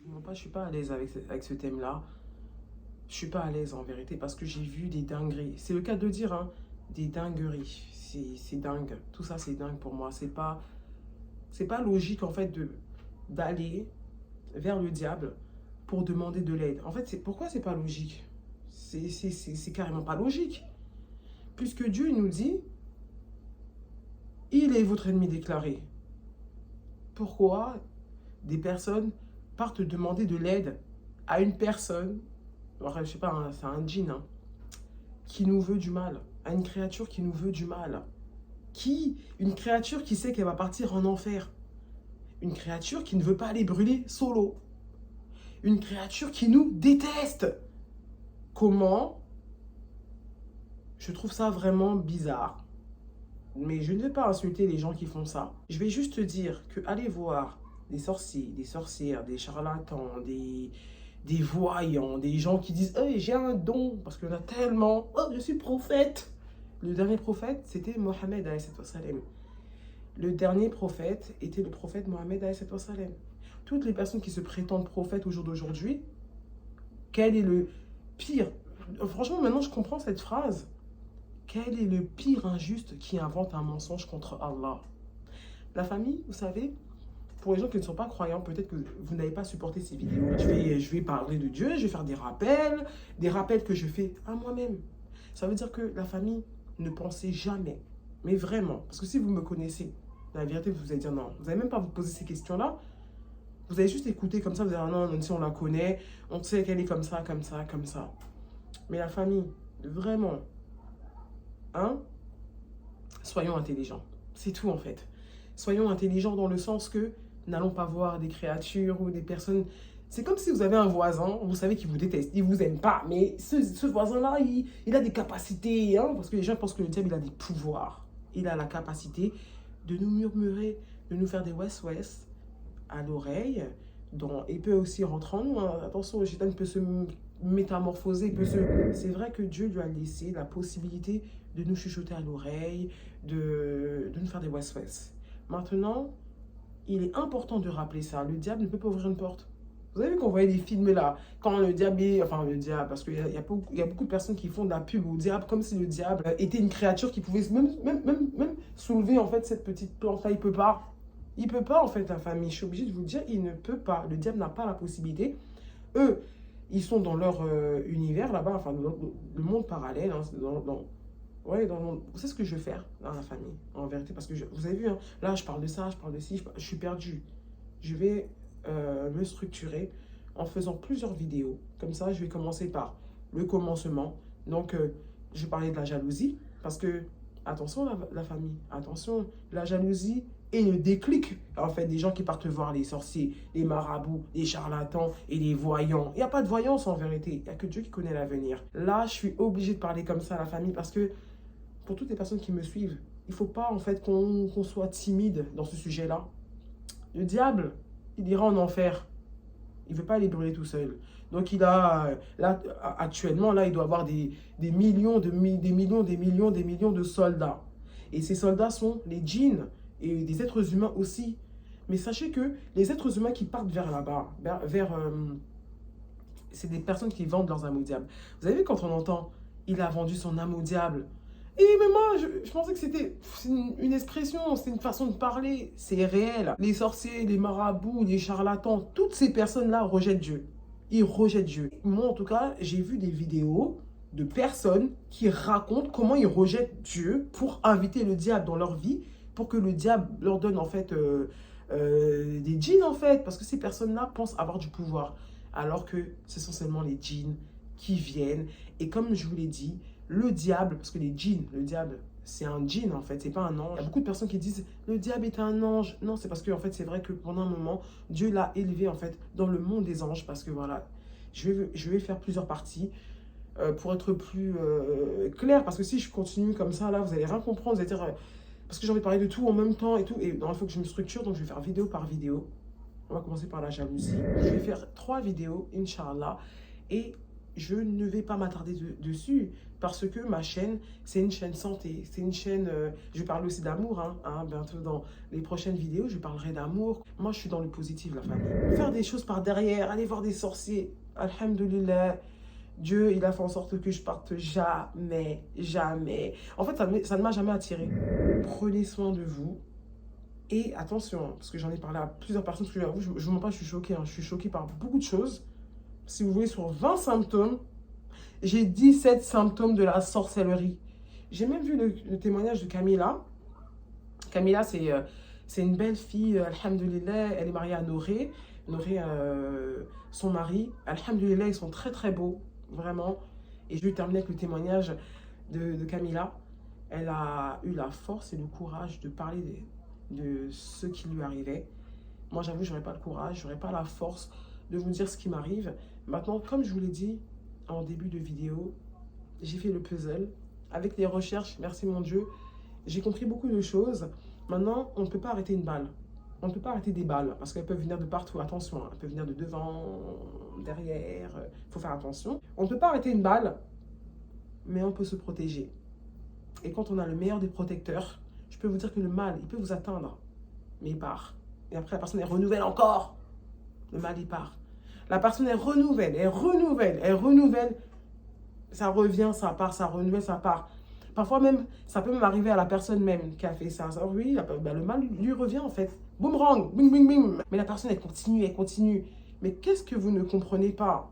Moi, je suis pas à l'aise avec ce thème-là. Je suis pas à l'aise en vérité parce que j'ai vu des dingueries. C'est le cas de dire, hein, des dingueries. C'est dingue. Tout ça, c'est dingue pour moi. C'est pas logique en fait d'aller vers le diable pour demander de l'aide. En fait, pourquoi c'est pas logique? C'est carrément pas logique. Puisque Dieu nous dit, il est votre ennemi déclaré. Pourquoi des personnes partent demander de l'aide à une personne, alors, je sais pas, hein, c'est un djinn, hein, qui nous veut du mal, à une créature qui nous veut du mal, une créature qui sait qu'elle va partir en enfer, une créature qui ne veut pas aller brûler solo, une créature qui nous déteste. Comment? Je trouve ça vraiment bizarre. Mais je ne vais pas insulter les gens qui font ça. Je vais juste te dire que allez voir des sorciers, des sorcières, des charlatans, des voyants, des gens qui disent hey, j'ai un don, parce qu'il y en a tellement. Oh, je suis prophète. Le dernier prophète, c'était Mohammed. Le dernier prophète était le prophète Mohammed. Toutes les personnes qui se prétendent prophètes au jour d'aujourd'hui, quel est le pire? Franchement, maintenant, je comprends cette phrase. Quel est le pire injuste qui invente un mensonge contre Allah? La famille, vous savez, pour les gens qui ne sont pas croyants, peut-être que vous n'avez pas supporté ces vidéos. Je vais parler de Dieu, je vais faire des rappels que je fais à moi-même. Ça veut dire que la famille, ne pensez jamais, mais vraiment, parce que si vous me connaissez, la vérité, vous allez dire non. Vous n'allez même pas vous poser ces questions-là. Vous allez juste écouter comme ça, vous allez dire non, même si on la connaît, on sait qu'elle est comme ça, comme ça, comme ça. Mais la famille, vraiment, hein, soyons intelligents. C'est tout en fait. Soyons intelligents dans le sens que n'allons pas voir des créatures ou des personnes. C'est comme si vous avez un voisin, vous savez qu'il vous déteste, il vous aime pas, mais ce voisin-là, il a des capacités, hein, parce que les gens pensent que le diable, il a des pouvoirs. Il a la capacité de nous murmurer, de nous faire des west-west à l'oreille. Il peut aussi rentrer en nous. Hein. Attention, le shaitan peut se métamorphoser. C'est vrai que Dieu lui a laissé la possibilité de nous chuchoter à l'oreille, de nous faire des west-west. Maintenant, il est important de rappeler ça. Le diable ne peut pas ouvrir une porte. Vous avez vu qu'on voyait des films là, quand le diable est... Enfin, le diable, parce qu'il y a beaucoup de personnes qui font de la pub au diable, comme si le diable était une créature qui pouvait même soulever en fait cette petite plante-là. Il peut pas. Il peut pas en fait, la famille. Je suis obligée de vous le dire, il ne peut pas. Le diable n'a pas la possibilité. Eux, ils sont dans leur univers là-bas, enfin, dans le monde parallèle, hein, ouais, vous savez ce que je vais faire dans la famille, en vérité, parce que vous avez vu, hein, là, je parle de ça, je parle de ci, je suis perdu. Je vais me structurer en faisant plusieurs vidéos. Comme ça, je vais commencer par le commencement. Donc, je vais parler de la jalousie, parce que, attention, la famille, attention, la jalousie et le déclic, en fait, des gens qui partent voir les sorciers, les marabouts, les charlatans et les voyants. Il n'y a pas de voyance, en vérité. Il n'y a que Dieu qui connaît l'avenir. Là, je suis obligée de parler comme ça à la famille, parce que pour toutes les personnes qui me suivent, il ne faut pas en fait qu'on soit timide dans ce sujet-là. Le diable, il ira en enfer. Il ne veut pas aller brûler tout seul. Donc là, actuellement, là, il doit avoir des millions de soldats. Et ces soldats sont les djinns et des êtres humains aussi. Mais sachez que les êtres humains qui partent vers là-bas, c'est des personnes qui vendent leurs âmes au diable. Vous avez vu quand on entend « il a vendu son âme au diable », mais moi, je pensais que c'était une expression, c'est une façon de parler. C'est réel. Les sorciers, les marabouts, les charlatans, toutes ces personnes-là rejettent Dieu. Ils rejettent Dieu. Moi, en tout cas, j'ai vu des vidéos de personnes qui racontent comment ils rejettent Dieu pour inviter le diable dans leur vie, pour que le diable leur donne en fait des djinns en fait, parce que ces personnes-là pensent avoir du pouvoir, alors que ce sont seulement les djinns qui viennent. Et comme je vous l'ai dit, le diable, parce que les djinns, le diable, c'est un djinn en fait, c'est pas un ange. Il y a beaucoup de personnes qui disent le diable est un ange. Non, c'est parce que en fait, c'est vrai que pendant un moment, Dieu l'a élevé en fait dans le monde des anges, parce que voilà, je vais faire plusieurs parties pour être plus clair, parce que si je continue comme ça, là, vous allez rien comprendre, vous allez dire, parce que j'ai envie de parler de tout en même temps et tout, et il faut que je me structure, donc je vais faire vidéo par vidéo. On va commencer par la jalousie. Je vais faire 3 vidéos, Inch'Allah, et je ne vais pas m'attarder dessus parce que ma chaîne, c'est une chaîne santé. C'est une chaîne, je parle aussi d'amour, bientôt dans les prochaines vidéos, je parlerai d'amour. Moi, je suis dans le positif, la famille. Faire des choses par derrière, aller voir des sorciers, alhamdoulilah, Dieu, il a fait en sorte que je parte jamais, jamais. En fait, ça ne m'a jamais attiré. Prenez soin de vous. Et attention, parce que j'en ai parlé à plusieurs personnes, parce que je ne vous mens pas, je suis choquée. Je suis choquée par beaucoup de choses. Si vous voulez, sur 20 symptômes, j'ai 17 symptômes de la sorcellerie. J'ai même vu le témoignage de Camilla. Camilla, c'est une belle fille, alhamdoulilah. Elle est mariée à Noré. Noré, son mari. Alhamdoulilah, ils sont très très beaux, vraiment. Et je vais terminer avec le témoignage de Camilla. Elle a eu la force et le courage de parler de ce qui lui arrivait. Moi, j'avoue, je n'aurais pas le courage, je n'aurais pas la force de vous dire ce qui m'arrive. Maintenant, comme je vous l'ai dit en début de vidéo, j'ai fait le puzzle. Avec les recherches, merci mon Dieu, j'ai compris beaucoup de choses. Maintenant, on ne peut pas arrêter une balle. On ne peut pas arrêter des balles parce qu'elles peuvent venir de partout. Attention, elles peuvent venir de devant, derrière. Il faut faire attention. On ne peut pas arrêter une balle, mais on peut se protéger. Et quand on a le meilleur des protecteurs, je peux vous dire que le mal, il peut vous atteindre, mais il part. Et après, la personne, elle renouvelle encore. Le mal, il part. La personne, elle renouvelle, elle renouvelle, elle renouvelle. Ça revient, ça part, ça renouvelle, ça part. Parfois même, ça peut même arriver à la personne même qui a fait ça. Alors oui, le mal lui revient en fait. Boomerang, bing, bing, bing. Mais la personne, elle continue, elle continue. Mais qu'est-ce que vous ne comprenez pas?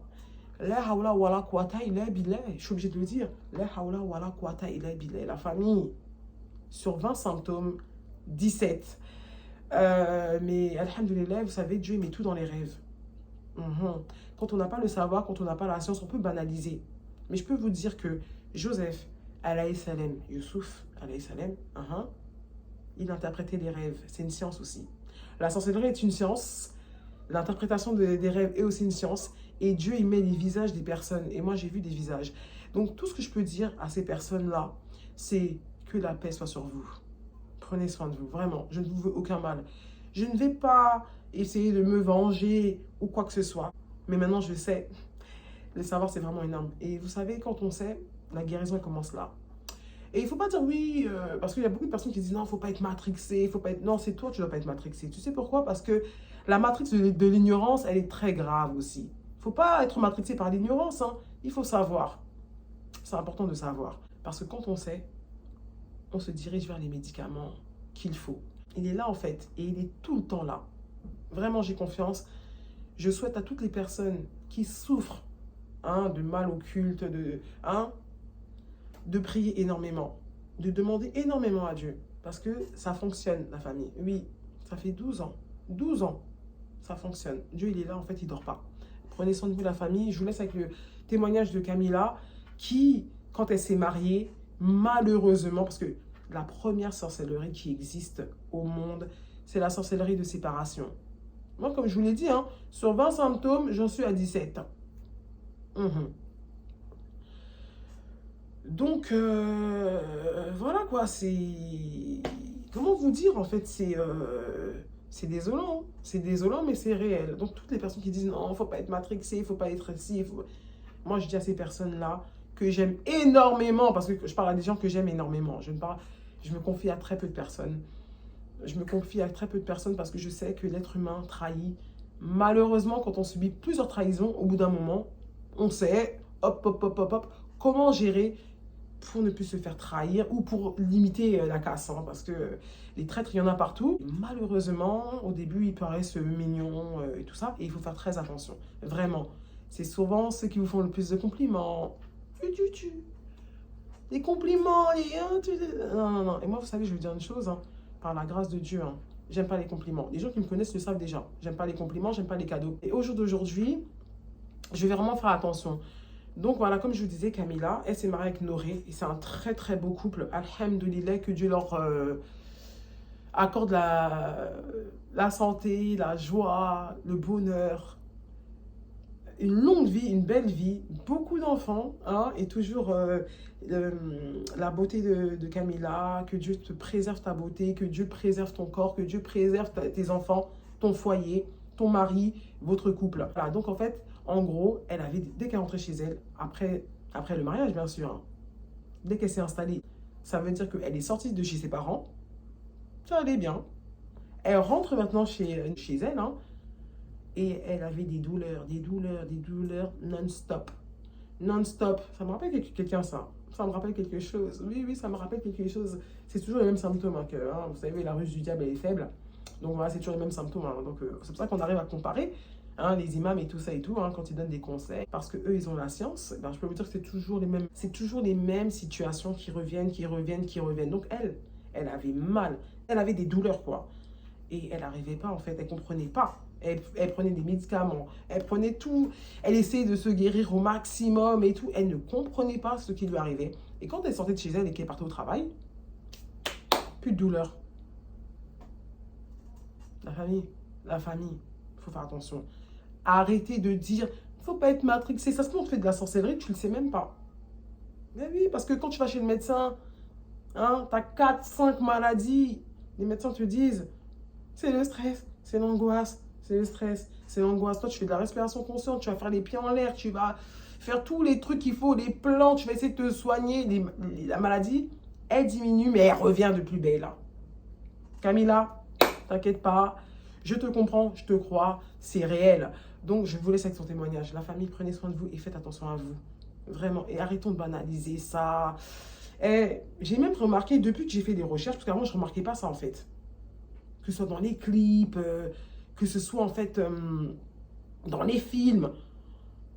La hawla wa la quwata illa billah. Je suis obligée de le dire. La hawla wa la quwata illa billah. La famille, sur 20 symptômes, 17. Mais alhamdoulilah, vous savez, Dieu met tout dans les rêves. Quand on n'a pas le savoir, quand on n'a pas la science, on peut banaliser. Mais je peux vous dire que Joseph, alayhi salam, Youssouf, alayhi salam, il interprétait les rêves. C'est une science aussi. La sorcellerie est une science. L'interprétation des rêves est aussi une science. Et Dieu, il met les visages des personnes. Et moi, j'ai vu des visages. Donc, tout ce que je peux dire à ces personnes-là, c'est que la paix soit sur vous. Prenez soin de vous, vraiment. Je ne vous veux aucun mal. Je ne vais pas essayer de me venger ou quoi que ce soit. Mais maintenant, je sais. Le savoir, c'est vraiment une arme. Et vous savez, quand on sait, la guérison commence là. Et il ne faut pas dire oui, parce qu'il y a beaucoup de personnes qui disent non, il ne faut pas être matrixé, il faut pas être... Non, c'est toi, tu ne dois pas être matrixé. Tu sais pourquoi? Parce que la matrix de l'ignorance, elle est très grave aussi. Il ne faut pas être matrixé par l'ignorance, il faut savoir. C'est important de savoir. Parce que quand on sait, on se dirige vers les médicaments qu'il faut. Il est là en fait, et il est tout le temps là. Vraiment, j'ai confiance. Je souhaite à toutes les personnes qui souffrent de mal occulte, de prier énormément, de demander énormément à Dieu. Parce que ça fonctionne, la famille. Oui, ça fait 12 ans. 12 ans, ça fonctionne. Dieu, il est là, en fait, il ne dort pas. Prenez soin de vous, la famille. Je vous laisse avec le témoignage de Camilla, qui, quand elle s'est mariée, malheureusement, parce que la première sorcellerie qui existe au monde, c'est la sorcellerie de séparation. Moi, comme je vous l'ai dit, sur 20 symptômes, j'en suis à 17. Donc, voilà quoi, c'est... Comment vous dire, en fait, c'est désolant. C'est désolant, mais c'est réel. Donc, toutes les personnes qui disent, non, il ne faut pas être matrixé, il ne faut pas être ici. Moi, je dis à ces personnes-là que j'aime énormément, parce que je parle à des gens que j'aime énormément. Je me confie à très peu de personnes. Je me confie à très peu de personnes parce que je sais que l'être humain trahit. Malheureusement, quand on subit plusieurs trahisons, au bout d'un moment, on sait, hop, comment gérer pour ne plus se faire trahir ou pour limiter la casse. Parce que les traîtres, il y en a partout. Malheureusement, au début, ils paraissent mignons et tout ça. Et il faut faire très attention. Vraiment. C'est souvent ceux qui vous font le plus de compliments. Les compliments, Non. Et moi, vous savez, je vais vous dire une chose. Par la grâce de Dieu, j'aime pas les compliments. Les gens qui me connaissent le savent déjà. J'aime pas les compliments, j'aime pas les cadeaux. Et au jour d'aujourd'hui, je vais vraiment faire attention. Donc voilà, comme je vous disais, Camilla, elle s'est mariée avec Noré. Et c'est un très très beau couple. Alhamdoulilah, que Dieu leur accorde la santé, la joie, le bonheur. Une longue vie, une belle vie, beaucoup d'enfants, et toujours la beauté de Camilla, que Dieu te préserve ta beauté, que Dieu préserve ton corps, que Dieu préserve tes enfants, ton foyer, ton mari, votre couple. Voilà, donc en fait, En gros, dès qu'elle est rentrée chez elle, après le mariage, bien sûr, hein, dès qu'elle s'est installée, ça veut dire qu'elle est sortie de chez ses parents, ça allait bien. Elle rentre maintenant chez elle, hein, et elle avait des douleurs non-stop. Non-stop. Ça me rappelle quelqu'un, ça. Ça me rappelle quelque chose. Oui, oui, ça me rappelle quelque chose. C'est toujours les mêmes symptômes, hein, vous savez, la ruse du diable, elle est faible. Donc voilà, c'est toujours les mêmes symptômes, hein. Donc c'est pour ça qu'on arrive à comparer, hein, les imams et tout ça et tout, hein, quand ils donnent des conseils. Parce que eux, ils ont la science. Ben, je peux vous dire que c'est toujours les mêmes situations qui reviennent. Donc elle avait mal. Elle avait des douleurs, quoi. Et elle n'arrivait pas, en fait. Elle ne comprenait pas. Elle prenait des médicaments, elle prenait tout, elle essayait de se guérir au maximum et tout. Elle ne comprenait pas ce qui lui arrivait. Et quand elle sortait de chez elle et qu'elle partait au travail, plus de douleur. La famille, il faut faire attention. Arrêtez de dire, il ne faut pas être matrixé. Ça se peut, on te fait de la sorcellerie, tu ne le sais même pas. Mais oui, parce que quand tu vas chez le médecin, hein, tu as 4, 5 maladies. Les médecins te disent, c'est le stress, c'est l'angoisse. C'est le stress, c'est l'angoisse. Toi, tu fais de la respiration consciente, tu vas faire les pieds en l'air, tu vas faire tous les trucs qu'il faut, les plans, tu vas essayer de te soigner. La maladie, elle diminue, mais elle revient de plus belle. Camilla, t'inquiète pas, je te comprends, je te crois, c'est réel. Donc, je vous laisse avec son témoignage. La famille, prenez soin de vous et faites attention à vous. Vraiment, et arrêtons de banaliser ça. J'ai même remarqué, depuis que j'ai fait des recherches, parce qu'avant, je ne remarquais pas ça, en fait. Que ce soit dans les clips... que ce soit en fait dans les films.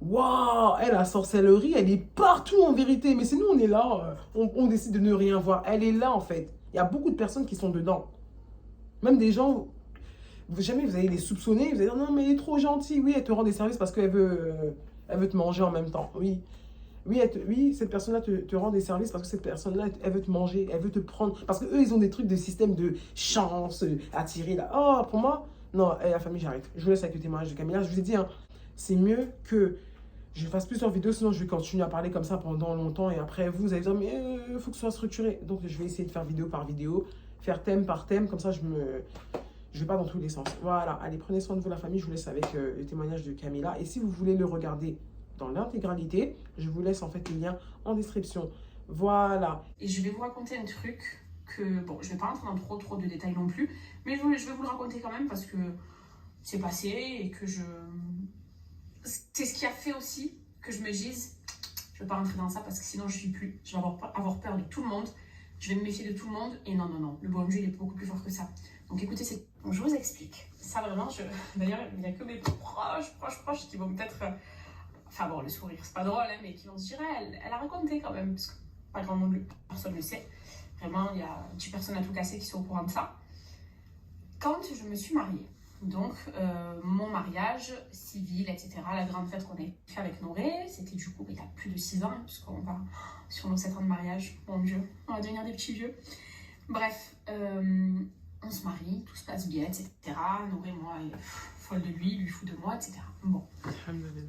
Waouh, la sorcellerie, elle est partout en vérité. Mais c'est nous, on est là, on décide de ne rien voir. Elle est là en fait. Il y a beaucoup de personnes qui sont dedans. Même des gens, jamais vous allez les soupçonner, vous allez dire non mais elle est trop gentille. Oui, elle te rend des services parce qu'elle veut te manger en même temps. Oui. Oui, cette personne-là te rend des services parce que cette personne-là, elle veut te manger, elle veut te prendre. Parce qu'eux, ils ont des trucs de système de chance, attirer là. Oh, pour moi, non, la famille, j'arrête. Je vous laisse avec le témoignage de Camilla. Je vous ai dit, hein, c'est mieux que je fasse plusieurs vidéos, sinon je vais continuer à parler comme ça pendant longtemps. Et après, vous allez dire, mais il faut que ce soit structuré. Donc, je vais essayer de faire vidéo par vidéo, faire thème par thème. Comme ça, je vais pas dans tous les sens. Voilà, allez, prenez soin de vous, la famille. Je vous laisse avec le témoignage de Camilla. Et si vous voulez le regarder dans l'intégralité, je vous laisse en fait le lien en description. Voilà. Et je vais vous raconter un truc que, bon, je vais pas rentrer dans trop de détails non plus, mais je vais vous le raconter quand même parce que c'est passé et que c'est ce qui a fait aussi que je me dise, je vais pas rentrer dans ça parce que sinon je suis plus, je vais avoir peur de tout le monde, je vais me méfier de tout le monde et non, le bon Dieu il est beaucoup plus fort que ça. Donc écoutez, donc, je vous explique. Ça vraiment, d'ailleurs, il n'y a que mes proches qui vont peut-être... Enfin bon, le sourire, c'est pas drôle, hein, mais qui vont se dire, elle a raconté quand même, parce que pas grand monde, personne ne le sait. Vraiment, il y a 10 personnes à tout casser qui sont au courant de ça. Quand je me suis mariée, donc mon mariage civil, etc., la grande fête qu'on a fait avec Noré, c'était du coup il y a plus de 6 ans, puisqu'on va sur nos 7 ans de mariage, mon Dieu, on va devenir des petits vieux. Bref, on se marie, tout se passe bien, etc. Noré, moi, elle est folle de lui fout de moi, etc. Bon,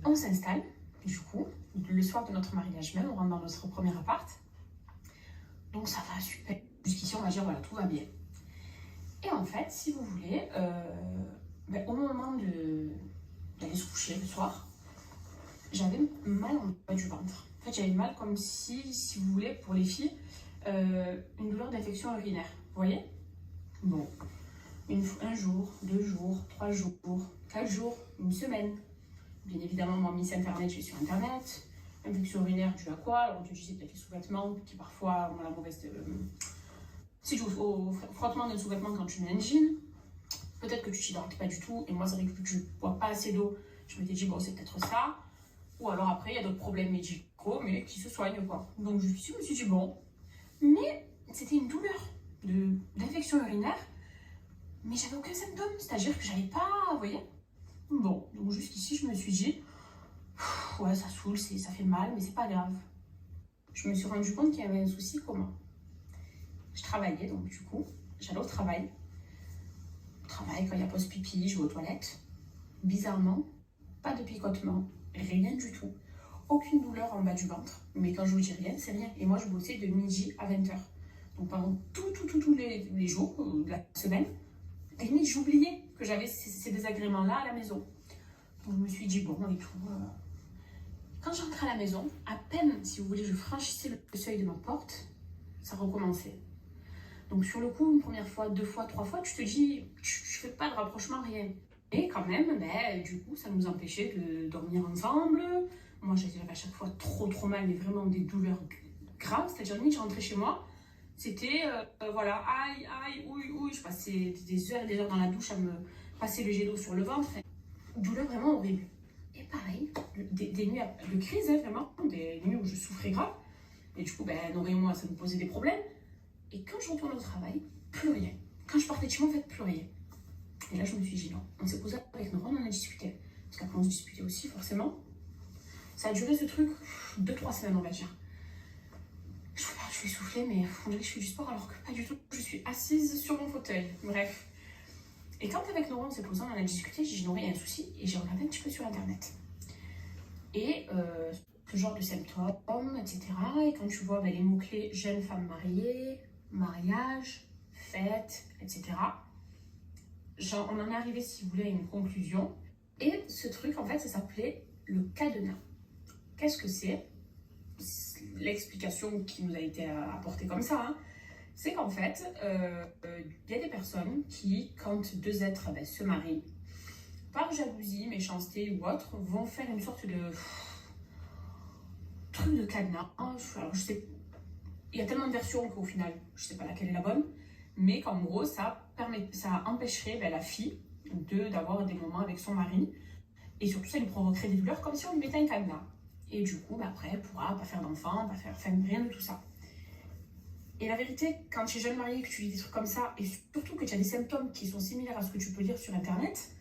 on s'installe. Du coup, le soir de notre mariage même, on rentre dans notre premier appart. Donc ça va super. Jusqu'ici, on va dire, voilà, tout va bien. Et en fait, si vous voulez, au moment d'aller se coucher le soir, j'avais mal en bas du ventre. En fait, j'avais mal comme si vous voulez, pour les filles, une douleur d'infection urinaire. Vous voyez? Bon, un jour, 2 jours, 3 jours, 4 jours, une semaine. Bien évidemment, moi, Miss Internet, je vais sur Internet. Infection urinaire due à quoi? Alors, on te dit c'est peut-être les sous-vêtements qui parfois ont la mauvaise... Si tu au frottement d'un sous-vêtement quand tu mets un jean, peut-être que tu t'hydrates pas du tout. Et moi, c'est vrai que vu que je bois pas assez d'eau, je m'étais dit, bon, c'est peut-être ça. Ou alors après, il y a d'autres problèmes médicaux, mais qui se soignent, quoi. Donc, je me suis dit, bon. Mais c'était une douleur d'infection urinaire, mais j'avais aucun symptôme. C'est-à-dire que j'avais pas, vous voyez. Bon, donc jusqu'ici, je me suis dit, ouais, ça saoule, ça fait mal, mais c'est pas grave. Je me suis rendu compte qu'il y avait un souci commun. Je travaillais, donc du coup, j'allais au travail. Au travail, quand il y a pause pipi, je vais aux toilettes. Bizarrement, pas de picotement, rien du tout. Aucune douleur en bas du ventre. Mais quand je vous dis rien, c'est rien. Et moi, je bossais de midi à 20h. Donc pendant tous les jours de la semaine, limite, j'oubliais que j'avais ces désagréments-là à la maison. Donc, je me suis dit, bon, et tout. Quand j'entrais à la maison, à peine, si vous voulez, je franchissais le seuil de ma porte, ça recommençait. Donc, sur le coup, une première fois, 2 fois, 3 fois, tu te dis, je fais pas de rapprochement, rien. Et quand même, ben, du coup, ça nous empêchait de dormir ensemble. Moi, j'avais à chaque fois trop mal, mais vraiment des douleurs graves. C'est-à-dire, limite, je rentrais chez moi, c'était, voilà, aïe, ouille. Je passais des heures et des heures dans la douche à me passer le jet d'eau sur le ventre. Douleur vraiment horrible. Et pareil, des nuits de crise, hein, vraiment, des nuits où je souffrais grave. Et du coup, ben, Nora et moi, ça nous posait des problèmes. Et quand je retourne au travail, plus rien. Quand je partais de chez moi, en fait, plus rien. Et là, je me suis dit non. On s'est posé avec Nora, on en a discuté. Parce qu'après, on se disputait aussi, forcément. Ça a duré ce truc 2-3 semaines, on va dire. Je suis essoufflée, mais on dirait que je fais du sport alors que pas du tout. Je suis assise sur mon fauteuil. Bref. Et quand avec Nora, on s'est posé, on en a discuté, j'ai dit Nora, il y a un souci. Et j'ai regardé un petit peu sur Internet. Et ce genre de symptômes, etc. Et quand tu vois les mots-clés jeune femme mariée, mariage, fête, etc. Genre, on en est arrivé, si vous voulez, à une conclusion. Et ce truc, en fait, ça s'appelait le cadenas. Qu'est-ce que c'est? L'explication qui nous a été apportée comme ça, hein, c'est qu'en fait, y a des personnes qui, quand deux êtres se marient, par jalousie, méchanceté ou autre, vont faire une sorte de truc de cadenas. Alors, je sais, il y a tellement de versions qu'au final, je sais pas laquelle est la bonne, mais qu'en gros, ça empêcherait la fille d'avoir des moments avec son mari, et surtout, ça lui provoquerait des douleurs comme si on lui mettait un cadenas. Et du coup, après, elle pourra pas faire d'enfant, rien de tout ça. Et la vérité, quand tu es jeune marié, que tu lis des trucs comme ça, et surtout que tu as des symptômes qui sont similaires à ce que tu peux lire sur Internet,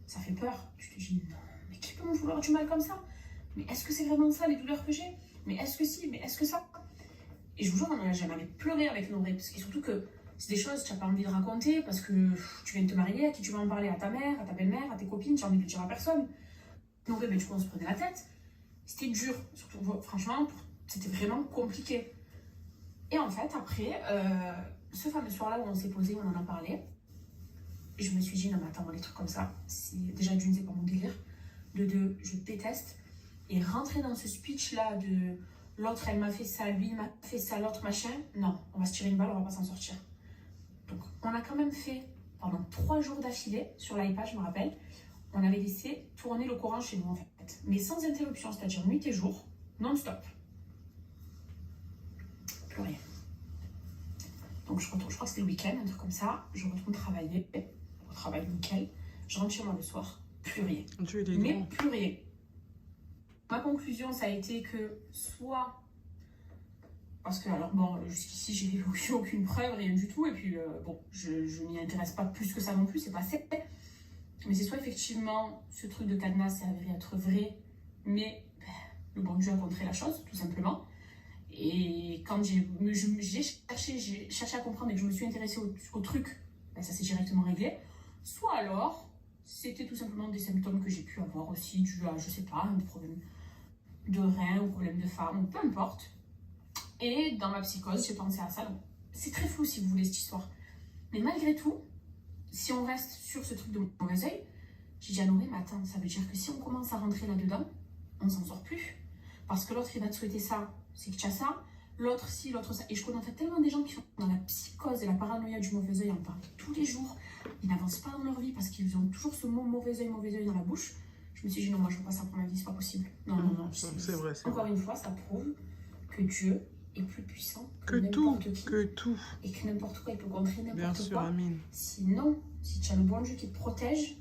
ça fait peur. Tu te dis, non, mais qui peut me vouloir du mal comme ça? Mais est-ce que c'est vraiment ça, les douleurs que j'ai? Mais est-ce que si? Mais est-ce que ça? Et je vous jure, on en a jamais pleuré avec Nora, parce que surtout que c'est des choses que tu n'as pas envie de raconter, parce que tu viens de te marier, à qui tu vas en parler? À ta mère, à ta belle-mère, à tes copines, tu as envie de le dire à personne. Nora, du coup, on se prenait la tête. C'était dur, surtout, franchement, c'était vraiment compliqué. Et en fait, après, ce fameux soir-là où on s'est posé, on en a parlé, je me suis dit, non mais attends, les trucs comme ça, déjà d'une, c'est pas mon délire, de deux, je déteste, et rentrer dans ce speech-là de l'autre, elle m'a fait ça, lui, il m'a fait ça, l'autre, machin, non, on va se tirer une balle, on va pas s'en sortir. Donc, on a quand même fait, pendant 3 jours d'affilée, sur l'iPad, je me rappelle, on avait laissé tourner le Coran chez nous, en fait, mais sans interruption, c'est-à-dire nuit et jour, non-stop. Plus rien. Donc je crois que c'était le week-end, un truc comme ça. Je retourne travailler, au travail nickel. Je rentre chez moi le soir, plus rien. Mais plus rien. Ma conclusion, ça a été que soit... Parce que, alors bon, jusqu'ici, j'ai eu aucune preuve, rien du tout. Et puis, bon, je m'y intéresse pas plus que ça non plus, c'est pas fait. Mais c'est soit effectivement, ce truc de cadenas s'est avéré être vrai, mais le bon Dieu a contré la chose, tout simplement. Et quand j'ai cherché à comprendre et que je me suis intéressée au truc, ça s'est directement réglé. Soit alors, c'était tout simplement des symptômes que j'ai pu avoir aussi, dû à, je sais pas, un problème de rein, ou problème de femme, ou peu importe. Et dans ma psychose, j'ai pensé à ça. Donc, c'est très flou si vous voulez cette histoire. Mais malgré tout, si on reste sur ce truc de mauvais œil, j'ai dit à Noé, mais attends, ça veut dire que si on commence à rentrer là-dedans, on s'en sort plus. Parce que l'autre, il va te souhaiter ça, c'est que tu as ça. L'autre, si, l'autre, ça. Et je connais en fait tellement des gens qui sont dans la psychose et la paranoïa du mauvais œil, en parlent tous les jours. Ils n'avancent pas dans leur vie parce qu'ils ont toujours ce mot mauvais œil dans la bouche. Je me suis dit, non, moi, je veux pas ça pour ma vie, c'est pas possible. Non, c'est vrai. Encore une fois, ça prouve que Dieu est plus puissant que n'importe qui. Que tout. Et que n'importe quoi, il peut contrer n'importe quoi. Bien sûr, Amine. Sinon, si tu as le bon Dieu qui te protège,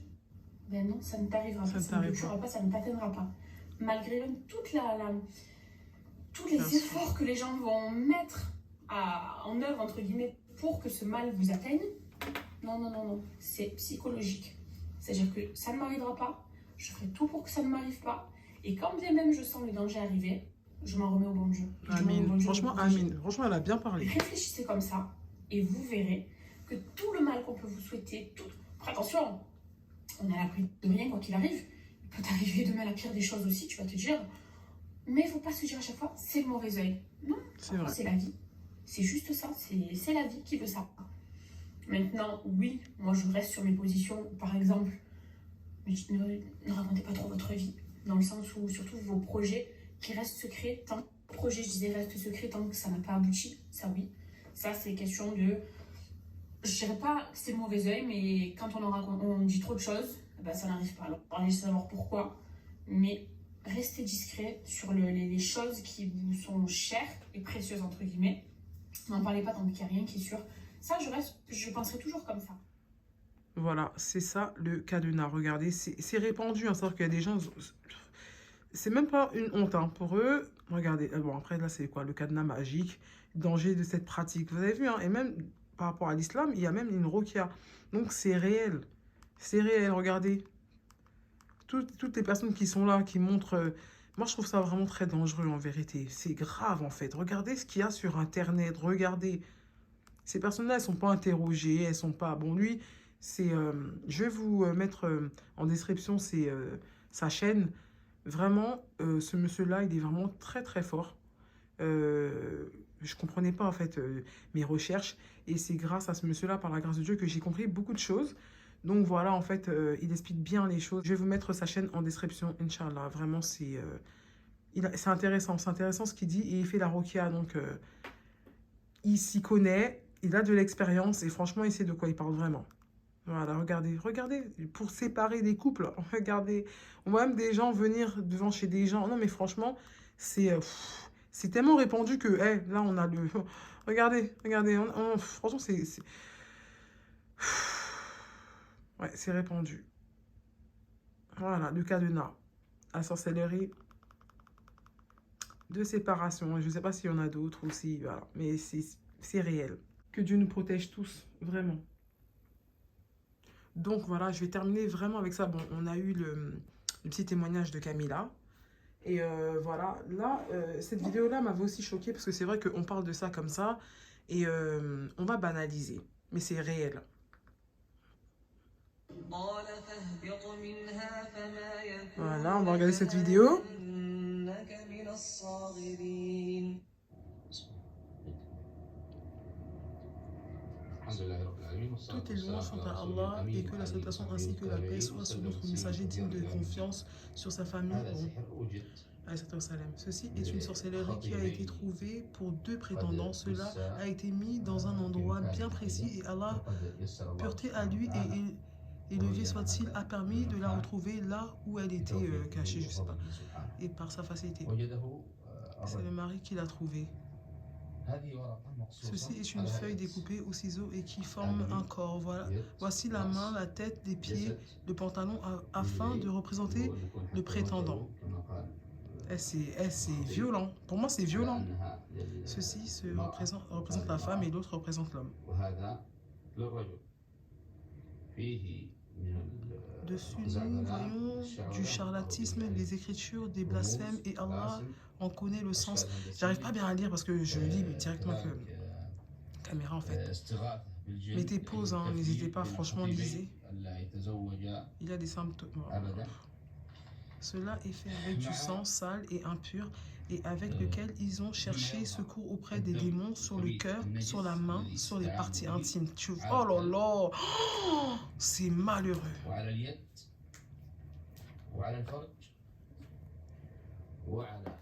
ben non, ça ne t'arrivera pas. Ça ne te tuera pas, ça ne t'atteindra pas. Malgré tous les efforts que les gens vont mettre en œuvre, entre guillemets, pour que ce mal vous atteigne, non, c'est psychologique. C'est-à-dire que ça ne m'arrivera pas, je ferai tout pour que ça ne m'arrive pas, et quand bien même je sens le danger arriver, je m'en remets au bon Dieu. Amine, franchement, Amine, franchement, elle a bien parlé. Réfléchissez comme ça, et vous verrez que tout le mal qu'on peut vous souhaiter, Après, attention, on est à l'abri de rien quoi qu'il arrive, il peut t'arriver demain la pire des choses aussi, tu vas te dire... Mais il ne faut pas se dire à chaque fois, c'est le mauvais œil. Non, c'est la vie. C'est juste ça, c'est la vie qui veut ça. Maintenant, oui, moi je reste sur mes positions. Par exemple, ne racontez pas trop votre vie. Dans le sens où, surtout, vos projets qui restent secrets, tant que projet, je disais, reste secret tant que ça n'a pas abouti, ça oui. Ça, c'est question de. Je dirais pas que c'est le mauvais oeil, mais quand on dit trop de choses, ben, ça n'arrive pas. Alors, allez savoir pourquoi, mais restez discret sur les choses qui vous sont chères et précieuses, entre guillemets. N'en parlez pas tant qu'il n'y a rien qui est sûr. Ça, je penserai toujours comme ça. Voilà, c'est ça le cadenas. Regardez, c'est répandu. Hein, c'est-à-dire qu'il y a des gens. C'est même pas une honte hein, pour eux. Regardez, bon, après, là, c'est quoi? Le cadenas magique, danger de cette pratique. Vous avez vu, hein, et même par rapport à l'islam, il y a même une roquia. Donc, c'est réel. C'est réel, regardez. Toutes les personnes qui sont là, qui montrent... moi, je trouve ça vraiment très dangereux, en vérité. C'est grave, en fait. Regardez ce qu'il y a sur Internet. Regardez. Ces personnes-là, elles sont pas interrogées. Elles sont pas... Bon, lui, c'est... je vais vous mettre en description sa chaîne. Vraiment, ce monsieur-là, il est vraiment très, très fort. Je comprenais pas, en fait, mes recherches. Et c'est grâce à ce monsieur-là, par la grâce de Dieu, que j'ai compris beaucoup de choses. Donc voilà, en fait, il explique bien les choses. Je vais vous mettre sa chaîne en description, Inch'Allah. Vraiment, c'est intéressant. C'est intéressant ce qu'il dit. Et il fait la roquia, donc il s'y connaît. Il a de l'expérience. Et franchement, il sait de quoi il parle vraiment. Voilà, regardez, regardez. Pour séparer des couples, regardez. On voit même des gens venir devant chez des gens. Non, mais franchement, c'est tellement répandu que, là, on a le... Regardez, regardez. Franchement, c'est... Ouais, c'est répandu. Voilà, le cadenas. La sorcellerie de séparation. Je ne sais pas s'il y en a d'autres aussi. Voilà. Mais c'est réel. Que Dieu nous protège tous, vraiment. Donc voilà, je vais terminer vraiment avec ça. Bon, on a eu le petit témoignage de Camilla. Et voilà, là, cette vidéo-là m'avait aussi choquée parce que c'est vrai qu'on parle de ça comme ça. Et on va banaliser. Mais c'est réel. Voilà, on va regarder cette vidéo. Toutes les louanges sont à Allah et que la salutation ainsi que la paix soit sur notre messager digne de confiance, sur sa famille. Ceci est une sorcellerie qui a été trouvée pour 2 prétendants. Cela a été mis dans un endroit bien précis et Allah, pureté à lui et élevé soit-il, a permis de la retrouver là où elle était cachée, je sais pas, et par sa facilité. C'est le mari qui l'a trouvée. Ceci est une feuille découpée au ciseau et qui forme un corps. Voilà. Voici la main, la tête, les pieds, le pantalon afin de représenter le prétendant. C'est violent. Pour moi, c'est violent. Ceci représente la femme et l'autre représente l'homme. Dessus, nous voyons du charlatisme, des écritures, des blasphèmes et Allah en connaît le sens. J'arrive pas bien à lire parce que je lis directement que caméra en fait. Mettez pause, hein, n'hésitez pas, franchement, lisez. Il y a des symptômes. Cela est fait avec du sang sale et impur et avec lequel ils ont cherché secours auprès des démons sur le cœur, sur la main, sur les parties intimes. Oh là là, oh, c'est malheureux.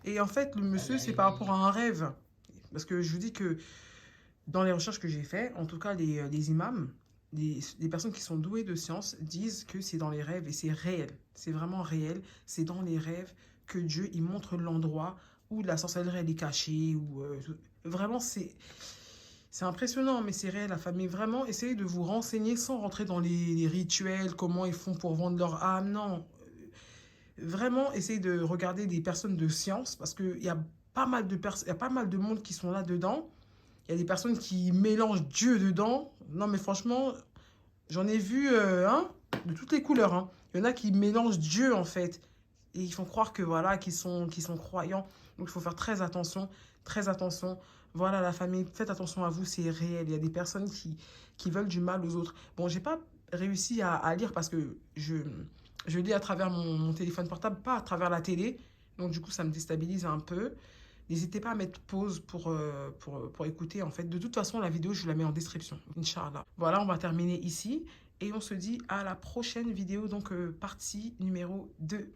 Et en fait, le monsieur, c'est par rapport à un rêve. Parce que je vous dis que dans les recherches que j'ai faites, en tout cas les imams, les personnes qui sont douées de science disent que c'est dans les rêves et c'est réel. C'est vraiment réel. C'est dans les rêves que Dieu il montre l'endroit où la sorcellerie elle est cachée. Vraiment, c'est impressionnant, mais c'est réel. La famille, vraiment, essayez de vous renseigner sans rentrer dans les rituels, comment ils font pour vendre leur âme. Non. Vraiment, essayez de regarder des personnes de science parce qu'il y a pas mal de monde qui sont là-dedans. Il y a des personnes qui mélangent Dieu dedans. Non, mais franchement, j'en ai vu de toutes les couleurs. Hein. Il y en a qui mélangent Dieu, en fait. Et ils font croire que voilà, qu'ils sont croyants. Donc, il faut faire très attention. Très attention. Voilà, la famille, faites attention à vous, c'est réel. Il y a des personnes qui veulent du mal aux autres. Bon, j'ai pas réussi à lire parce que je lis à travers mon téléphone portable, pas à travers la télé. Donc, du coup, ça me déstabilise un peu. N'hésitez pas à mettre pause pour écouter, en fait. De toute façon, la vidéo, je la mets en description, Inch'Allah. Voilà, on va terminer ici. Et on se dit à la prochaine vidéo, donc partie numéro 2.